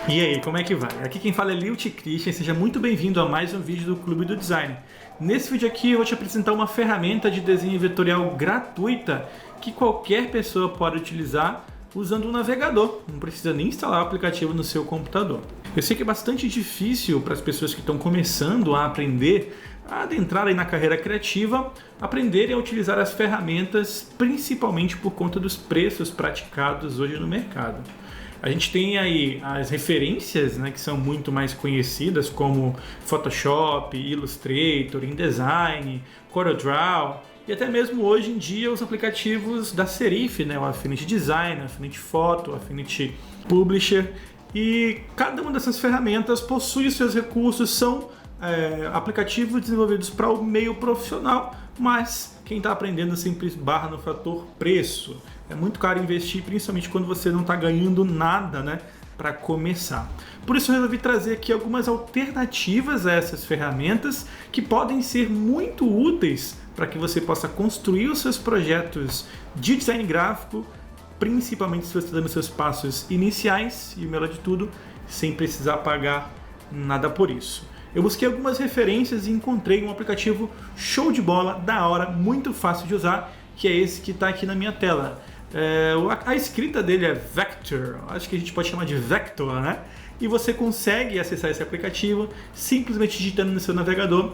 E aí, como é que vai? Aqui quem fala é Lilt Christian, seja muito bem-vindo a mais um vídeo do Clube do Design. Nesse vídeo aqui eu vou te apresentar uma ferramenta de desenho vetorial gratuita que qualquer pessoa pode utilizar usando um navegador, não precisa nem instalar o aplicativo no seu computador. Eu sei que é bastante difícil para as pessoas que estão começando a aprender, a adentrar aí na carreira criativa, aprenderem a utilizar as ferramentas, principalmente por conta dos preços praticados hoje no mercado. A gente tem aí as referências, né, que são muito mais conhecidas, como Photoshop, Illustrator, InDesign, CorelDRAW e até mesmo hoje em dia os aplicativos da Serif, né, o Affinity Design, Affinity Photo, Affinity Publisher, e cada uma dessas ferramentas possui os seus recursos, são aplicativos desenvolvidos para o meio profissional, mas quem está aprendendo sempre esbarra no fator preço. É muito caro investir, principalmente quando você não está ganhando nada, né, para começar. Por isso eu resolvi trazer aqui algumas alternativas a essas ferramentas que podem ser muito úteis para que você possa construir os seus projetos de design gráfico, principalmente se você está dando seus passos iniciais e, o melhor de tudo, sem precisar pagar nada por isso. Eu busquei algumas referências e encontrei um aplicativo show de bola, da hora, muito fácil de usar, que é esse que está aqui na minha tela. A escrita dele é Vector, acho que a gente pode chamar de Vector, né? E você consegue acessar esse aplicativo simplesmente digitando no seu navegador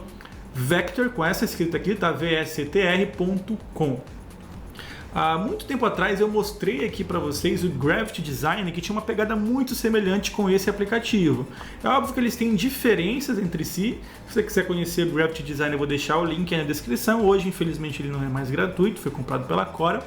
Vector, com essa escrita aqui, tá? vstr.com. Há muito tempo atrás eu mostrei aqui para vocês o Gravity Design, que tinha uma pegada muito semelhante com esse aplicativo. É óbvio que eles têm diferenças entre si. Se você quiser conhecer o Gravity Design, eu vou deixar o link aí na descrição. Hoje, infelizmente, ele não é mais gratuito, foi comprado pela Corel.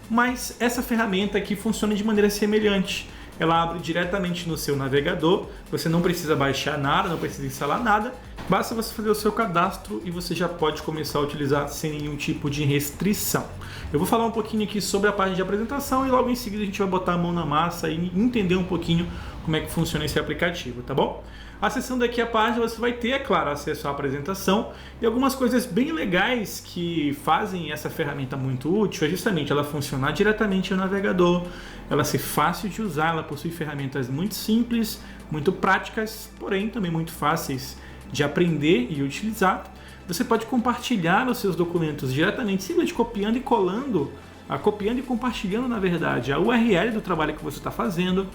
Mas essa ferramenta aqui funciona de maneira semelhante. Ela abre diretamente no seu navegador, você não precisa baixar nada, não precisa instalar nada, basta você fazer o seu cadastro e você já pode começar a utilizar sem nenhum tipo de restrição. Eu vou falar um pouquinho aqui sobre a página de apresentação e logo em seguida a gente vai botar a mão na massa e entender um pouquinho como é que funciona esse aplicativo, tá bom? Acessando aqui a página, você vai ter, é claro, acesso à apresentação e algumas coisas bem legais que fazem essa ferramenta muito útil é justamente ela funcionar diretamente no navegador, ela ser fácil de usar, ela possui ferramentas muito simples, muito práticas, porém também muito fáceis de aprender e utilizar. Você pode compartilhar os seus documentos diretamente, simplesmente copiando e colando, copiando e compartilhando, na verdade, a URL do trabalho que você está fazendo.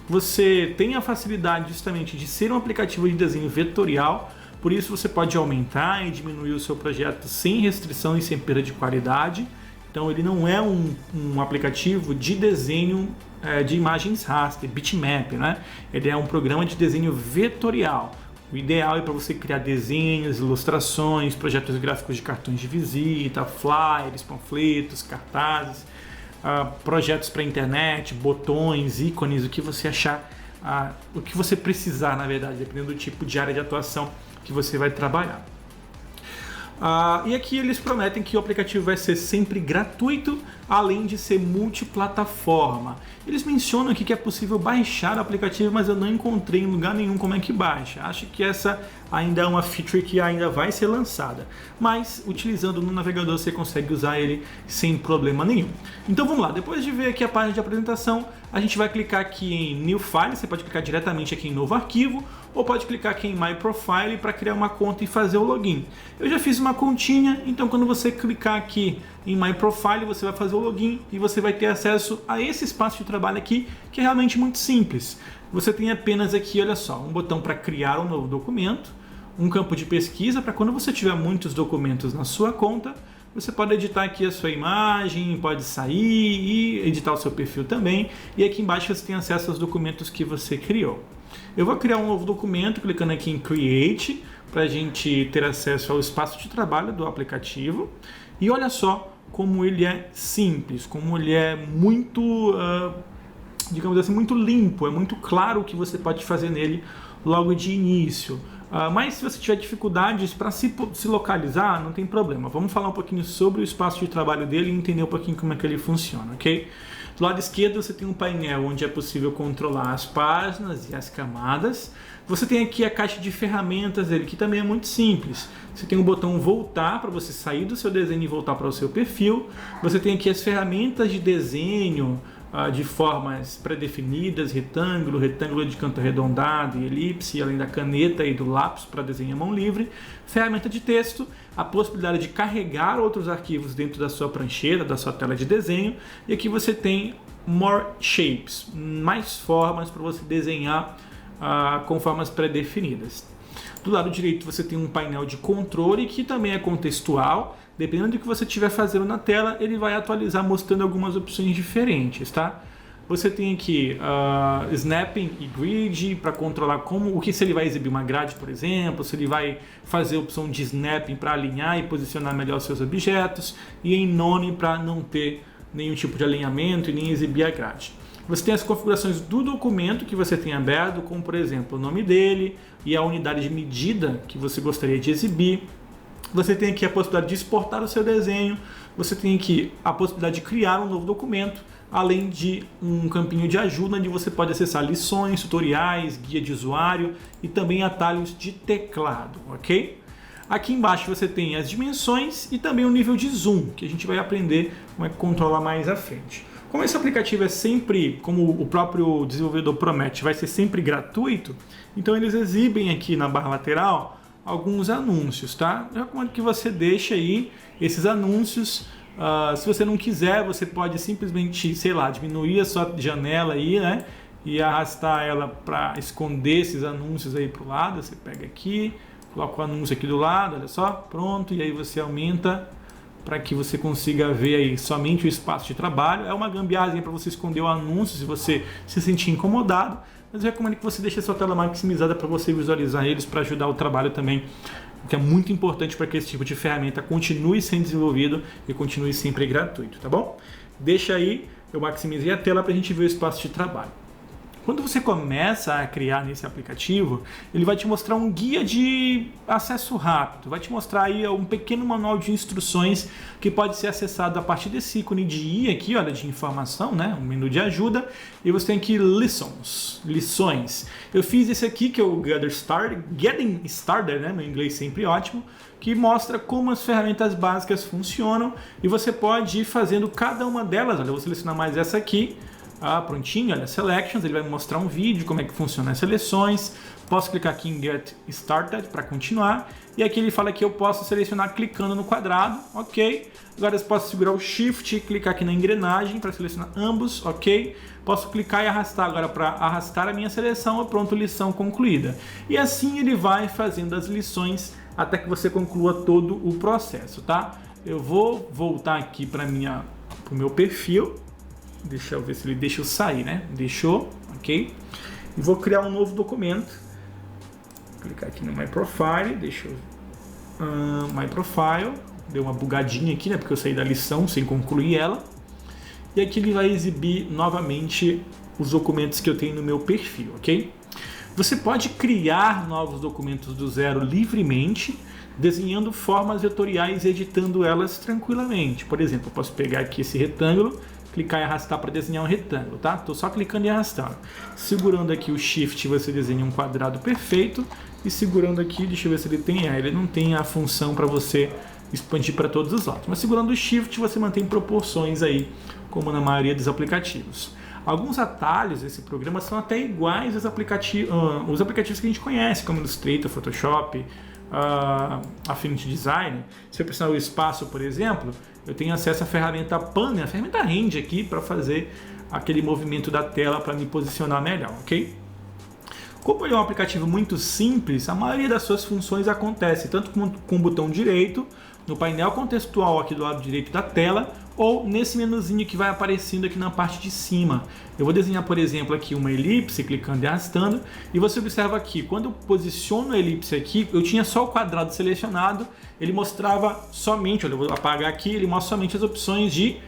Você tem a facilidade justamente de ser um aplicativo de desenho vetorial, por isso você pode aumentar e diminuir o seu projeto sem restrição e sem perda de qualidade. Então ele não é um aplicativo de desenho de imagens raster, bitmap, né? Ele é um programa de desenho vetorial. O ideal é para você criar desenhos, ilustrações, projetos gráficos de cartões de visita, flyers, panfletos, cartazes, projetos para internet, botões, ícones, o que você achar, o que você precisar, na verdade, dependendo do tipo de área de atuação que você vai trabalhar. E aqui eles prometem que o aplicativo vai ser sempre gratuito, além de ser multiplataforma. Eles mencionam aqui que é possível baixar o aplicativo, mas eu não encontrei em lugar nenhum como é que baixa. Acho que essa ainda é uma feature que ainda vai ser lançada. Mas utilizando no navegador você consegue usar ele sem problema nenhum. Então vamos lá, depois de ver aqui a página de apresentação, a gente vai clicar aqui em New File, você pode clicar diretamente aqui em Novo Arquivo, ou pode clicar aqui em My Profile para criar uma conta e fazer o login. Eu já fiz uma continha, então quando você clicar aqui em My Profile, você vai fazer o login e você vai ter acesso a esse espaço de trabalho aqui, que é realmente muito simples. Você tem apenas aqui, olha só, um botão para criar um novo documento, um campo de pesquisa para quando você tiver muitos documentos na sua conta, você pode editar aqui a sua imagem, pode sair e editar o seu perfil também, e aqui embaixo você tem acesso aos documentos que você criou. Eu vou criar um novo documento clicando aqui em Create para a gente ter acesso ao espaço de trabalho do aplicativo. E olha só como ele é simples, como ele é muito, digamos assim, muito limpo, é muito claro o que você pode fazer nele logo de início. Mas se você tiver dificuldades para se localizar, não tem problema. Vamos falar um pouquinho sobre o espaço de trabalho dele e entender um pouquinho como é que ele funciona, ok? Do lado esquerdo você tem um painel onde é possível controlar as páginas e as camadas. Você tem aqui a caixa de ferramentas dele, que também é muito simples. Você tem o botão voltar para você sair do seu desenho e voltar para o seu perfil. Você tem aqui as ferramentas de desenho de formas pré-definidas, retângulo, retângulo de canto arredondado e elipse, além da caneta e do lápis para desenhar à mão livre. Ferramenta de texto, a possibilidade de carregar outros arquivos dentro da sua prancheta, da sua tela de desenho. E aqui você tem More Shapes, mais formas para você desenhar com formas pré-definidas. Do lado direito você tem um painel de controle que também é contextual. Dependendo do que você estiver fazendo na tela, ele vai atualizar mostrando algumas opções diferentes, tá? Você tem aqui Snapping e Grid para controlar se ele vai exibir uma grade, por exemplo, se ele vai fazer a opção de Snapping para alinhar e posicionar melhor seus objetos, e em None para não ter nenhum tipo de alinhamento e nem exibir a grade. Você tem as configurações do documento que você tem aberto, como por exemplo o nome dele e a unidade de medida que você gostaria de exibir. Você tem aqui a possibilidade de exportar o seu desenho, você tem aqui a possibilidade de criar um novo documento, além de um campinho de ajuda onde você pode acessar lições, tutoriais, guia de usuário e também atalhos de teclado, ok? Aqui embaixo você tem as dimensões e também o nível de zoom, que a gente vai aprender como é que controla mais à frente. Como esse aplicativo é sempre, como o próprio desenvolvedor promete, vai ser sempre gratuito, então eles exibem aqui na barra lateral alguns anúncios, tá? Eu recomendo que você deixe aí esses anúncios. Se você não quiser, você pode simplesmente, sei lá, diminuir a sua janela aí, né? E arrastar ela para esconder esses anúncios aí para o lado. Você pega aqui, coloca o anúncio aqui do lado, olha só, pronto. E aí você aumenta para que você consiga ver aí somente o espaço de trabalho. É uma gambiarra para você esconder o anúncio se você se sentir incomodado. Mas eu recomendo que você deixe a sua tela maximizada para você visualizar eles, para ajudar o trabalho também, que é muito importante para que esse tipo de ferramenta continue sendo desenvolvido e continue sempre gratuito, tá bom? Deixa aí, eu maximizei a tela para a gente ver o espaço de trabalho. Quando você começa a criar nesse aplicativo, ele vai te mostrar um guia de acesso rápido, vai te mostrar aí um pequeno manual de instruções que pode ser acessado a partir desse ícone de i aqui, olha, de informação, né? Um menu de ajuda, e você tem aqui lições. Eu fiz esse aqui que é o Getting Started, né? Meu inglês sempre ótimo, que mostra como as ferramentas básicas funcionam e você pode ir fazendo cada uma delas. Olha, eu vou selecionar mais essa aqui. Prontinho, olha, Selections, ele vai me mostrar um vídeo, como é que funciona as seleções. Posso clicar aqui em Get Started para continuar. E aqui ele fala que eu posso selecionar clicando no quadrado, ok. Agora eu posso segurar o Shift e clicar aqui na engrenagem para selecionar ambos, ok. Posso clicar e arrastar agora para arrastar a minha seleção, pronto, lição concluída. E assim ele vai fazendo as lições até que você conclua todo o processo, tá? Eu vou voltar aqui para o meu perfil. Deixa eu ver se ele deixa eu sair, né? Deixou, ok? E vou criar um novo documento. Vou clicar aqui no My Profile, deixa eu... My Profile, deu uma bugadinha aqui, né? Porque eu saí da lição sem concluir ela. E aqui ele vai exibir novamente os documentos que eu tenho no meu perfil, ok? Você pode criar novos documentos do zero livremente, desenhando formas vetoriais e editando elas tranquilamente. Por exemplo, eu posso pegar aqui esse retângulo, clicar e arrastar para desenhar um retângulo, tá? Estou só clicando e arrastando. Segurando aqui o Shift, você desenha um quadrado perfeito. E segurando aqui, deixa eu ver se ele tem... ele não tem a função para você expandir para todos os lados. Mas segurando o Shift, você mantém proporções aí, como na maioria dos aplicativos. Alguns atalhos desse programa são até iguais aos os aplicativos que a gente conhece, como Illustrator, Photoshop, Affinity Design. Se eu pressionar o espaço, por exemplo, eu tenho acesso à ferramenta Panel, a ferramenta Hand aqui para fazer aquele movimento da tela para me posicionar melhor, ok? Como ele é um aplicativo muito simples, a maioria das suas funções acontece tanto com o botão direito, no painel contextual aqui do lado direito da tela, ou nesse menuzinho que vai aparecendo aqui na parte de cima. Eu vou desenhar, por exemplo, aqui uma elipse, clicando e arrastando, e você observa aqui, quando eu posiciono a elipse aqui, eu tinha só o quadrado selecionado, ele mostrava somente, olha, eu vou apagar aqui, ele mostra somente as opções de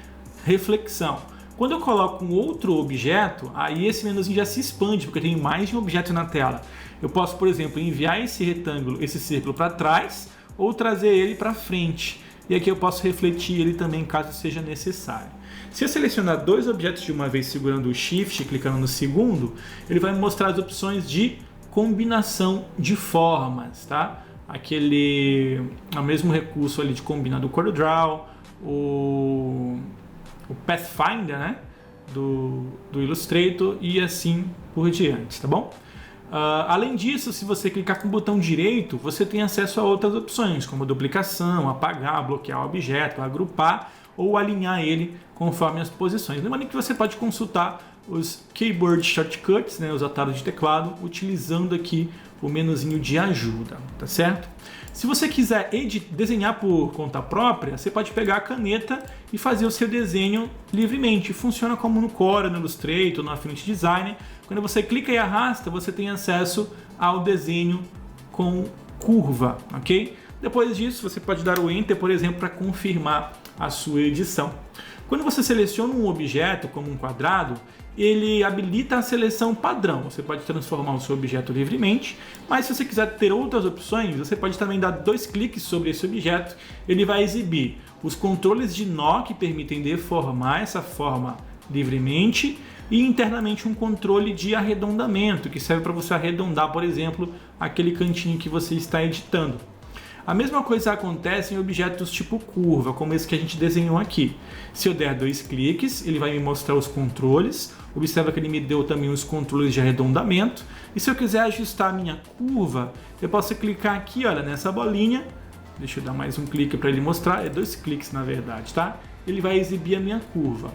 reflexão. Quando eu coloco um outro objeto, aí esse menuzinho já se expande, porque eu tenho mais de um objeto na tela. Eu posso, por exemplo, enviar esse retângulo, esse círculo para trás, ou trazer ele para frente. e aqui eu posso refletir ele também caso seja necessário. Se eu selecionar dois objetos de uma vez segurando o Shift e clicando no segundo, ele vai me mostrar as opções de combinação de formas, tá? O mesmo recurso ali de combinar do CorelDRAW, o Pathfinder, né? do Illustrator e assim por diante, tá bom? Além disso, se você clicar com o botão direito, você tem acesso a outras opções, como duplicação, apagar, bloquear o objeto, agrupar ou alinhar ele conforme as posições. Lembrando que você pode consultar os Keyboard Shortcuts, né, os atalhos de teclado, utilizando aqui o menuzinho de ajuda, tá certo? Se você quiser desenhar por conta própria, você pode pegar a caneta e fazer o seu desenho livremente. Funciona como no Corel, no Illustrator, no Affinity Designer. Quando você clica e arrasta, você tem acesso ao desenho com curva, ok? Depois disso, você pode dar o Enter, por exemplo, para confirmar a sua edição. Quando você seleciona um objeto, como um quadrado, ele habilita a seleção padrão. Você pode transformar o seu objeto livremente, mas se você quiser ter outras opções, você pode também dar 2 cliques sobre esse objeto. Ele vai exibir os controles de nó que permitem deformar essa forma livremente e internamente um controle de arredondamento, que serve para você arredondar, por exemplo, aquele cantinho que você está editando. A mesma coisa acontece em objetos tipo curva, como esse que a gente desenhou aqui. Se eu der 2 cliques, ele vai me mostrar os controles. Observa que ele me deu também os controles de arredondamento. E se eu quiser ajustar a minha curva, eu posso clicar aqui, olha, nessa bolinha. Deixa eu dar mais um clique para ele mostrar. É 2 cliques, na verdade, tá? Ele vai exibir a minha curva.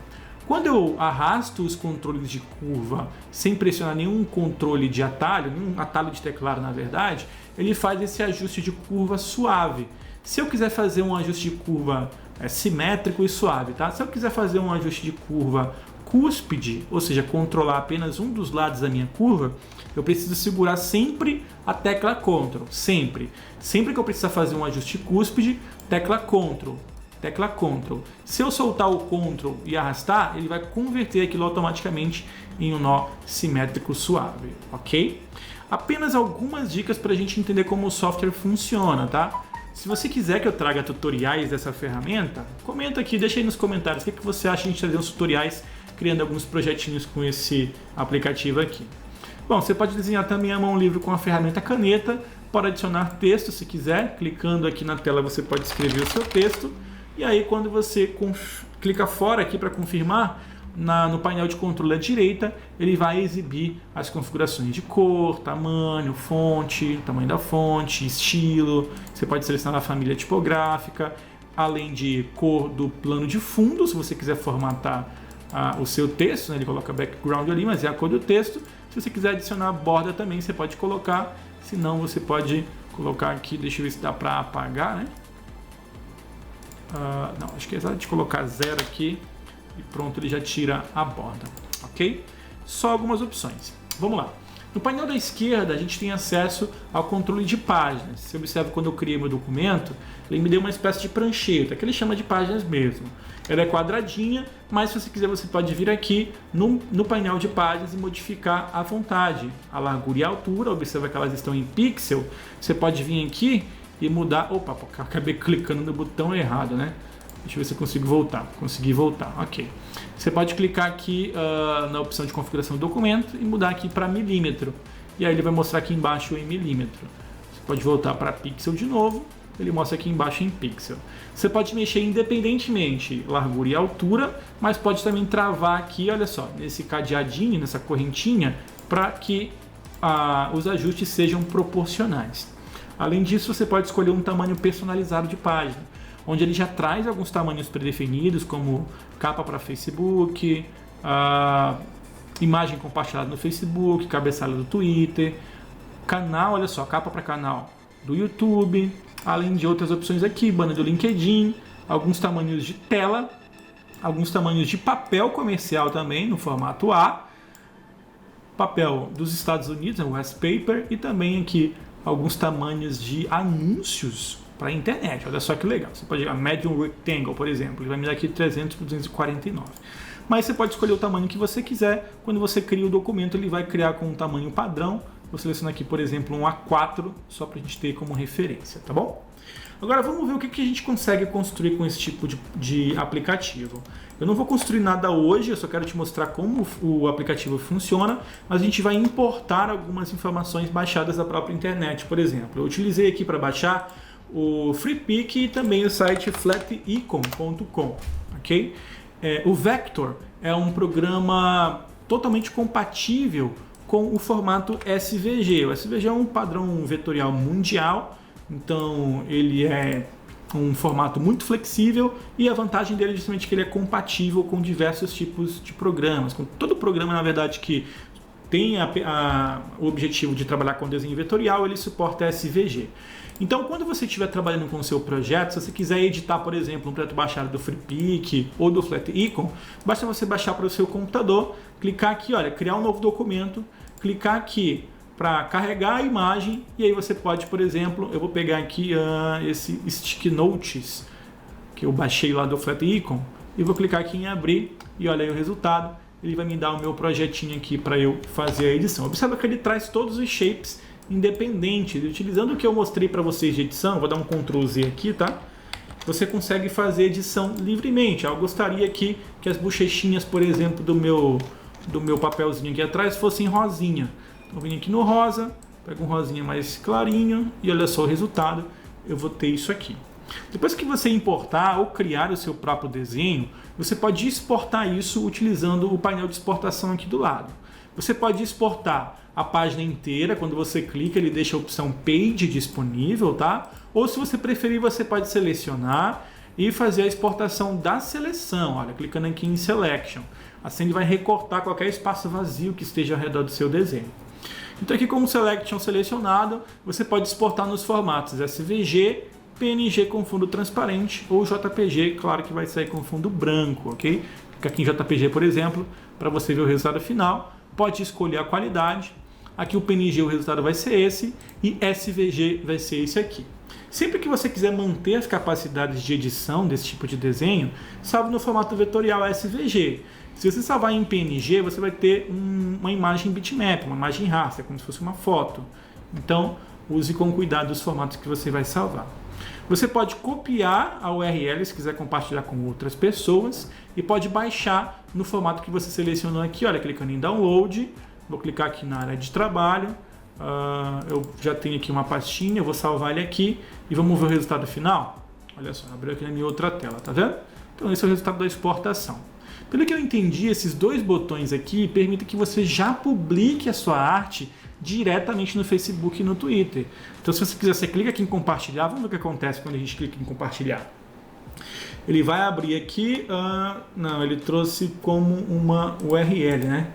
Quando eu arrasto os controles de curva sem pressionar nenhum controle de atalho, nenhum atalho de teclado na verdade, ele faz esse ajuste de curva suave. Se eu quiser fazer um ajuste de curva simétrico e suave, tá? Se eu quiser fazer um ajuste de curva cúspide, ou seja, controlar apenas um dos lados da minha curva, eu preciso segurar sempre a tecla Ctrl, sempre. Sempre que eu precisar fazer um ajuste cúspide, tecla Ctrl. Tecla Ctrl. Se eu soltar o Ctrl e arrastar, ele vai converter aquilo automaticamente em um nó simétrico suave, ok? Apenas algumas dicas para a gente entender como o software funciona, tá? Se você quiser que eu traga tutoriais dessa ferramenta, comenta aqui, deixa aí nos comentários o que você acha de a gente trazer uns tutoriais criando alguns projetinhos com esse aplicativo aqui. Bom, você pode desenhar também à mão livre com a ferramenta caneta, pode adicionar texto se quiser, clicando aqui na tela você pode escrever o seu texto. E aí quando você clica fora aqui para confirmar, no painel de controle à direita, ele vai exibir as configurações de cor, tamanho, fonte, tamanho da fonte, estilo. Você pode selecionar a família tipográfica, além de cor do plano de fundo, se você quiser formatar o seu texto, né? Ele coloca background ali, mas é a cor do texto. Se você quiser adicionar a borda também, você pode colocar, se não você pode colocar aqui, deixa eu ver se dá para apagar, né? Não, acho que é só de colocar 0 aqui e pronto, ele já tira a borda, ok? Só algumas opções. Vamos lá. No painel da esquerda, a gente tem acesso ao controle de páginas. Você observa quando eu criei meu documento, ele me deu uma espécie de prancheta, que ele chama de páginas mesmo. Ela é quadradinha, mas se você quiser, você pode vir aqui no painel de páginas e modificar à vontade a largura e a altura. Observa que elas estão em pixel. Você pode vir aqui e mudar... Opa, acabei clicando no botão errado, né? Deixa eu ver se eu consigo voltar. Consegui voltar, ok. Você pode clicar aqui na opção de configuração do documento e mudar aqui para milímetro. E aí ele vai mostrar aqui embaixo em milímetro. Você pode voltar para pixel de novo. Ele mostra aqui embaixo em pixel. Você pode mexer independentemente largura e altura, mas pode também travar aqui, olha só, nesse cadeadinho, nessa correntinha, para que os ajustes sejam proporcionais. Além disso, você pode escolher um tamanho personalizado de página, onde ele já traz alguns tamanhos predefinidos, como capa para Facebook, imagem compartilhada no Facebook, cabeçalho do Twitter, canal, olha só, capa para canal do YouTube, além de outras opções aqui, banner do LinkedIn, alguns tamanhos de tela, alguns tamanhos de papel comercial também, no formato A, papel dos Estados Unidos, o US Paper, e também aqui alguns tamanhos de anúncios para a internet. Olha só que legal. Você pode ir a Medium Rectangle, por exemplo, ele vai me dar aqui 300 por 249. Mas você pode escolher o tamanho que você quiser. Quando você cria o documento, ele vai criar com um tamanho padrão. Vou selecionar aqui, por exemplo, um A4, só para a gente ter como referência, tá bom? Agora vamos ver o que a gente consegue construir com esse tipo de aplicativo. Eu não vou construir nada hoje, eu só quero te mostrar como o aplicativo funciona, mas a gente vai importar algumas informações baixadas da própria internet. Por exemplo, eu utilizei aqui para baixar o FreePic e também o site flatecon.com, ok? O Vector é um programa totalmente compatível com o formato SVG. O SVG é um padrão vetorial mundial, então ele é um formato muito flexível e a vantagem dele é justamente que ele é compatível com diversos tipos de programas, com todo programa, na verdade, que tem o objetivo de trabalhar com desenho vetorial, ele suporta SVG. Então, quando você estiver trabalhando com o seu projeto, se você quiser editar, por exemplo, um projeto baixado do FreePic ou do Flatecon, basta você baixar para o seu computador, clicar aqui, olha, criar um novo documento, clicar aqui para carregar a imagem e aí você pode, por exemplo, eu vou pegar aqui esse Stick Notes que eu baixei lá do Flatecon e vou clicar aqui em abrir e olha aí o resultado, ele vai me dar o meu projetinho aqui para eu fazer a edição. Observa que ele traz todos os shapes independentes, utilizando o que eu mostrei para vocês de edição, vou dar um Ctrl Z aqui, tá? Você consegue fazer edição livremente. Eu gostaria aqui que as bochechinhas, por exemplo, do meu papelzinho aqui atrás fossem rosinha. Então, vim aqui no rosa, pego um rosinha mais clarinho e olha só o resultado, eu vou ter isso aqui. Depois que você importar ou criar o seu próprio desenho, você pode exportar isso utilizando o painel de exportação aqui do lado. Você pode exportar a página inteira, quando você clica ele deixa a opção Page disponível, tá? Ou se você preferir, você pode selecionar e fazer a exportação da seleção, olha, clicando aqui em Selection. Assim ele vai recortar qualquer espaço vazio que esteja ao redor do seu desenho. Então aqui com o Selection selecionado, você pode exportar nos formatos SVG, PNG com fundo transparente ou JPG, claro que vai sair com fundo branco, ok? Fica aqui em JPG, por exemplo, para você ver o resultado final, pode escolher a qualidade. Aqui o PNG o resultado vai ser esse e SVG vai ser esse aqui. Sempre que você quiser manter as capacidades de edição desse tipo de desenho, salve no formato vetorial SVG. Se você salvar em PNG, você vai ter uma imagem bitmap, uma imagem raster, como se fosse uma foto. Então, use com cuidado os formatos que você vai salvar. Você pode copiar a URL se quiser compartilhar com outras pessoas e pode baixar no formato que você selecionou aqui, olha, clicando em Download. Vou clicar aqui na área de trabalho, eu já tenho aqui uma pastinha, eu vou salvar ele aqui e vamos ver o resultado final. Olha só, abriu aqui na minha outra tela, tá vendo? Então esse é o resultado da exportação. Pelo que eu entendi, esses dois botões aqui permitem que você já publique a sua arte diretamente no Facebook e no Twitter. Então se você quiser, você clica aqui em compartilhar, vamos ver o que acontece quando a gente clica em compartilhar. Ele vai abrir aqui, não, ele trouxe como uma URL, né?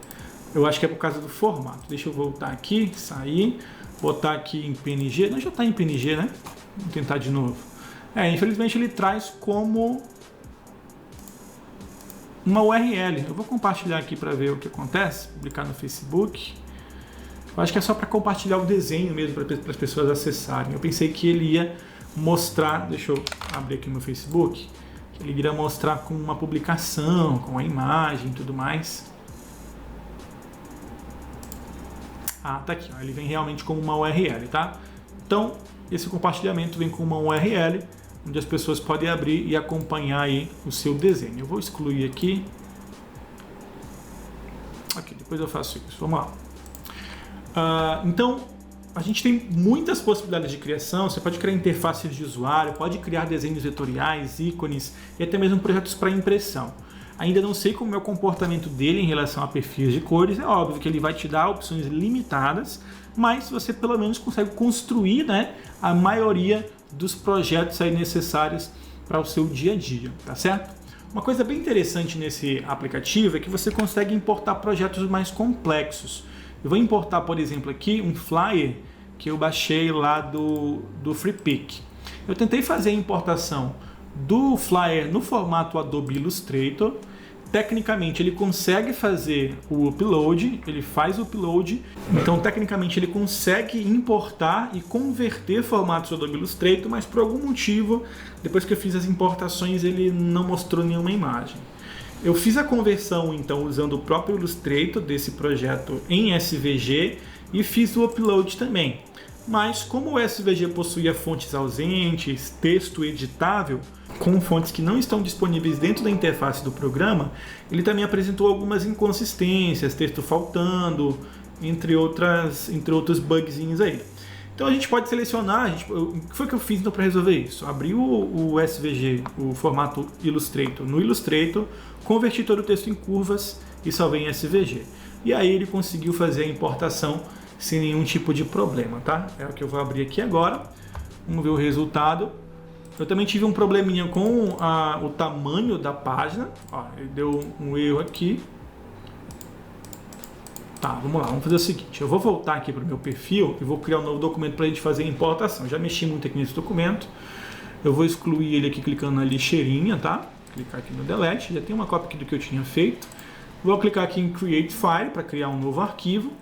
Eu acho que é por causa do formato. Deixa eu voltar aqui, sair, botar aqui em PNG. Não, já está em PNG, né? Vamos tentar de novo. Infelizmente ele traz como uma URL. Eu vou compartilhar aqui para ver o que acontece. Publicar no Facebook. Eu acho que é só para compartilhar o desenho mesmo, para as pessoas acessarem. Eu pensei que ele ia mostrar... Deixa eu abrir aqui no Facebook. Ele iria mostrar com uma publicação, com a imagem e tudo mais. Tá aqui, ó, ele vem realmente como uma URL, tá? Então, esse compartilhamento vem com uma URL, onde as pessoas podem abrir e acompanhar aí o seu desenho. Eu vou excluir aqui. Aqui, depois eu faço isso. Vamos lá. Então, a gente tem muitas possibilidades de criação. Você pode criar interfaces de usuário, pode criar desenhos vetoriais, ícones e até mesmo projetos para impressão. Ainda não sei como é o comportamento dele em relação a perfis de cores. É óbvio que ele vai te dar opções limitadas, mas você pelo menos consegue construir, né, a maioria dos projetos aí necessários para o seu dia a dia, tá certo? Uma coisa bem interessante nesse aplicativo é que você consegue importar projetos mais complexos. Eu vou importar, por exemplo, aqui um flyer que eu baixei lá do FreePic. Eu tentei fazer a importação do flyer no formato Adobe Illustrator. Tecnicamente ele consegue fazer o upload, ele faz o upload, então tecnicamente ele consegue importar e converter formatos do Adobe Illustrator, mas por algum motivo, depois que eu fiz as importações, ele não mostrou nenhuma imagem. Eu fiz a conversão então usando o próprio Illustrator desse projeto em SVG e fiz o upload também. mas como o SVG possuía fontes ausentes, texto editável, com fontes que não estão disponíveis dentro da interface do programa, ele também apresentou algumas inconsistências, texto faltando, entre outros bugzinhos aí. Então a gente pode selecionar, o que foi que eu fiz então para resolver isso? Abri o SVG, o formato Illustrator, no Illustrator, converti todo o texto em curvas e salvei em SVG. E aí ele conseguiu fazer a importação sem nenhum tipo de problema, tá? É o que eu vou abrir aqui agora. Vamos ver o resultado. Eu também tive um probleminha com o tamanho da página. Ó, ele deu um erro aqui. Tá, vamos lá, vamos fazer o seguinte. Eu vou voltar aqui para o meu perfil e vou criar um novo documento para a gente fazer a importação. Já mexi muito aqui nesse documento. Eu vou excluir ele aqui clicando na lixeirinha, tá? Clicar aqui no Delete. Já tem uma cópia aqui do que eu tinha feito. Vou clicar aqui em Create File para criar um novo arquivo.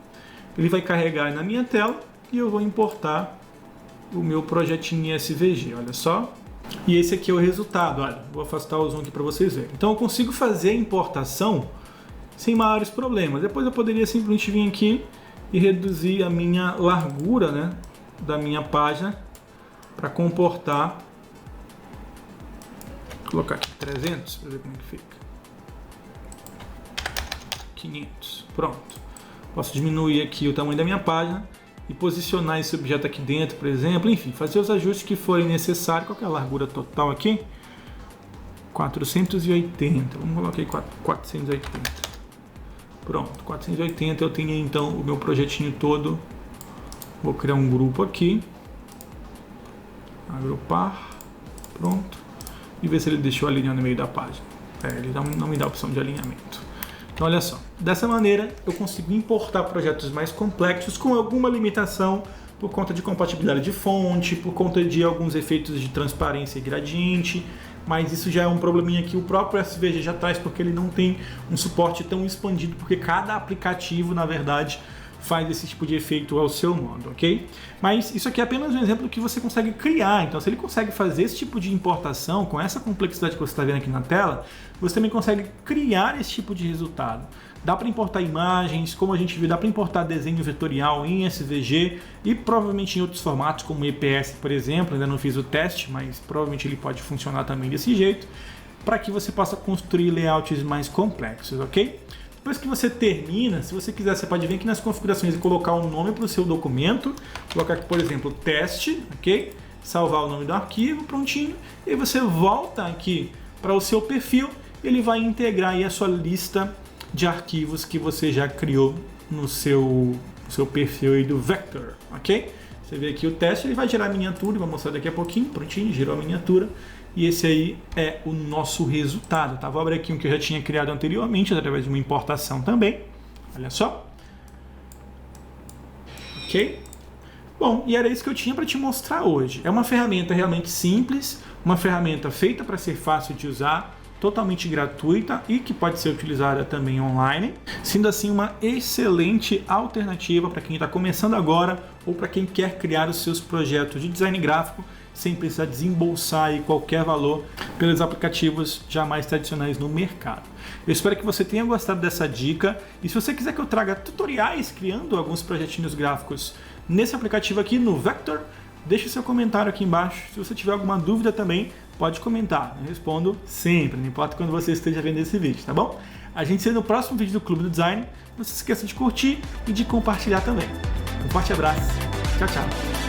Ele vai carregar na minha tela e eu vou importar o meu projetinho em SVG, olha só. E esse aqui é o resultado, olha. Vou afastar o zoom aqui para vocês verem. Então eu consigo fazer a importação sem maiores problemas. Depois eu poderia simplesmente vir aqui e reduzir a minha largura, né, da minha página para comportar. Vou colocar aqui 300 para ver como é que fica. 500. Pronto. Posso diminuir aqui o tamanho da minha página e posicionar esse objeto aqui dentro, por exemplo. Enfim, fazer os ajustes que forem necessários. Qual que é a largura total aqui? 480. Vamos colocar aí 480. Pronto, 480, eu tenho então o meu projetinho todo. Vou criar um grupo aqui. Agrupar. Pronto. E ver se ele deixou alinhar no meio da página. Ele não me dá a opção de alinhamento. Então olha só, dessa maneira eu consigo importar projetos mais complexos com alguma limitação por conta de compatibilidade de fonte, por conta de alguns efeitos de transparência e gradiente, mas isso já é um probleminha que o próprio SVG já traz porque ele não tem um suporte tão expandido, porque cada aplicativo, na verdade, faz esse tipo de efeito ao seu modo, ok? Mas isso aqui é apenas um exemplo que você consegue criar. Então, se ele consegue fazer esse tipo de importação com essa complexidade que você está vendo aqui na tela, você também consegue criar esse tipo de resultado. Dá para importar imagens, como a gente viu, dá para importar desenho vetorial em SVG e provavelmente em outros formatos, como EPS, por exemplo. Ainda não fiz o teste, mas provavelmente ele pode funcionar também desse jeito, para que você possa construir layouts mais complexos, ok? Depois que você termina, se você quiser, você pode vir aqui nas configurações e colocar um nome para o seu documento. Colocar aqui, por exemplo, teste, ok? Salvar o nome do arquivo, prontinho. E aí você volta aqui para o seu perfil, ele vai integrar aí a sua lista de arquivos que você já criou no seu perfil aí do Vector, ok? Você vê aqui o teste, ele vai gerar a miniatura, vou mostrar daqui a pouquinho, prontinho, gerou a miniatura. E esse aí é o nosso resultado, tá? Vou abrir aqui um que eu já tinha criado anteriormente, através de uma importação também. Olha só. Ok? Bom, e era isso que eu tinha para te mostrar hoje. É uma ferramenta realmente simples, uma ferramenta feita para ser fácil de usar, totalmente gratuita e que pode ser utilizada também online, sendo assim uma excelente alternativa para quem está começando agora ou para quem quer criar os seus projetos de design gráfico sem precisar desembolsar aí qualquer valor pelos aplicativos já mais tradicionais no mercado. Eu espero que você tenha gostado dessa dica e se você quiser que eu traga tutoriais criando alguns projetinhos gráficos nesse aplicativo aqui no Vector, deixe seu comentário aqui embaixo. Se você tiver alguma dúvida também, pode comentar. Eu respondo sempre, não importa quando você esteja vendo esse vídeo, tá bom? A gente se vê no próximo vídeo do Clube do Design. Não se esqueça de curtir e de compartilhar também. Um forte abraço. Tchau, tchau.